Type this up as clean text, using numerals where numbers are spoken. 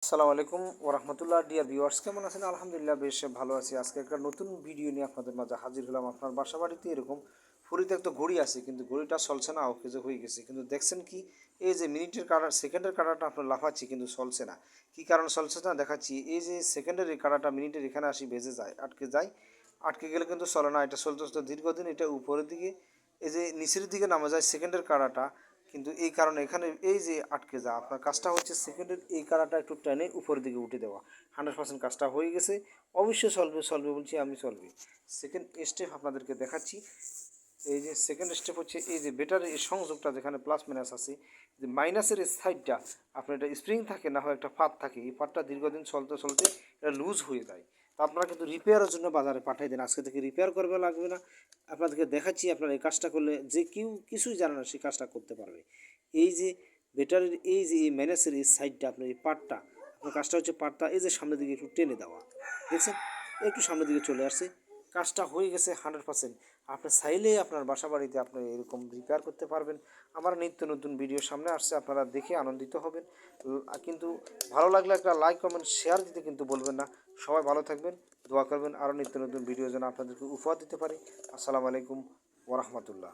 আসসালামু আলাইকুম ওরহমতুল্লাহ। ডিয়ার ভিউয়ার্স, কেমন আছেন? আলহামদুলিল্লাহ বেশ ভালো আছি। আজকে একটা নতুন ভিডিও নিয়ে আপনাদের মাঝে হাজির হলাম। আপনার বাসা বাড়িতে এরকম ফুরিতে একটা ঘড়ি আছে, কিন্তু ঘড়িটা চলছে না, অকেজো হয়ে গেছে। কিন্তু দেখছেন কি, এই যে মিনিটের কাটা সেকেন্ডের কাটাটা আপনার লাফাচ্ছি কিন্তু চলছে না। কী কারণে চলছে না দেখাচ্ছি। এই যে সেকেন্ডের এই কাটাটা মিনিটের এখানে আসি ভেজে যায়, আটকে যায়। আটকে গেলে কিন্তু চলে না, এটা চলতে চলতে দীর্ঘদিন এটা উপরের দিকে এই যে নিচের দিকে নামা যায় সেকেন্ডের কাটাটা। কিন্তু এই কারণে এখানে এই যে আটকে যা, আপনার কাজটা হচ্ছে সেকেন্ডের এই কারাটা একটু টেনে উপরের দিকে উঠে দেওয়া। 100% কাজটা হয়ে গেছে। অবশ্যই সলভে বলছি আমি, সলভে। সেকেন্ড স্টেপ আপনাদেরকে দেখাচ্ছি। এই যে সেকেন্ড স্টেপ হচ্ছে এই যে ব্যাটারির এই সংযোগটা যেখানে প্লাস মাইনাস আছে, যে মাইনাসের এই সাইডটা আপনার এটা স্প্রিং থাকে, না হয় একটা পাত থাকে, এই পাতটা দীর্ঘদিন চলতে চলতে এটা লুজ হয়ে যায়। তো আপনারা কিন্তু রিপেয়ারের জন্য বাজারে পাঠিয়ে দেন। আজকে থেকে রিপেয়ার করবে লাগবে না, আপনাদেরকে দেখাচ্ছি। আপনারা এই কাজটা করলে যে কেউ কিছুই জানে না সেই কাজটা করতে পারবে। এই যে ব্যাটারির এই যে এই মাইনাসের এই সাইডটা আপনার এই পার্টটা, আপনার কাজটা হচ্ছে পার্টটা এই যে সামনের দিকে একটু টেনে দেওয়া। দেখছেন, একটু সামনের দিকে চলে আসছে, কাজটা হয়ে গেছে 100%। আপনি চাইলেই আপনার বাসা বাড়িতে আপনি এরকম রিপেয়ার করতে পারবেন। আমার নিত্য নতুন ভিডিও সামনে আসছে, আপনারা দেখে আনন্দিত হবেন। কিন্তু ভালো লাগলে একটা লাইক কমেন্ট শেয়ার দিতে কিন্তু বলবেন না। সবাই ভালো থাকবেন, দোয়া করবেন আরও নিত্য নতুন ভিডিও যেন আপনাদেরকে উপহার দিতে পারি। আসসালামু আলাইকুম ওরহমতুল্লাহ।